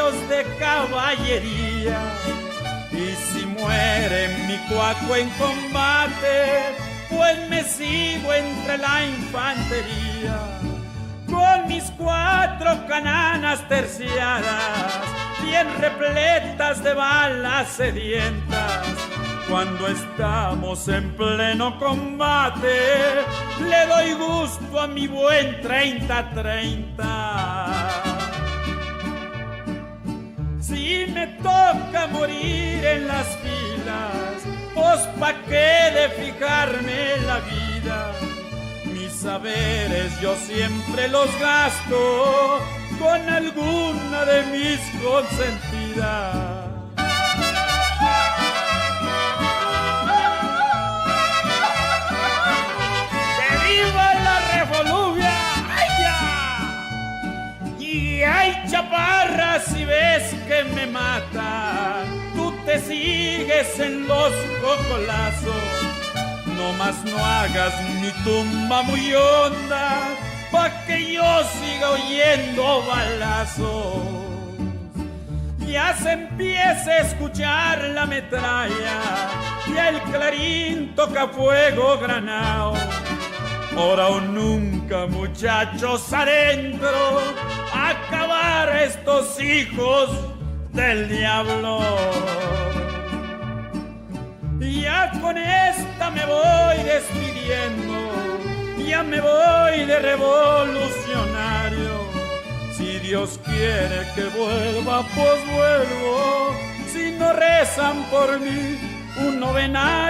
caballos de caballería. Y si muere mi cuaco en combate, pues me sigo entre la infantería. Con mis 4 cananas terciadas, bien repletas de balas sedientas. Cuando estamos en pleno combate, le doy gusto a mi buen 30-30. Si me toca morir en las filas, pues pa' qué de fijarme la vida. Mis saberes yo siempre los gasto con alguna de mis consentidas. Y ay, chaparra, si ves que me mata, tú te sigues en los cocolazos. No más no hagas mi tumba muy honda, pa' que yo siga oyendo balazos. Ya se empieza a escuchar la metralla y el clarín toca fuego granao. Ahora o nunca, muchachos, adentro, acabar estos hijos del diablo. Ya con esta me voy despidiendo, ya me voy de revolucionario. Si Dios quiere que vuelva, pues vuelvo. Si no rezan por mí, un novenario.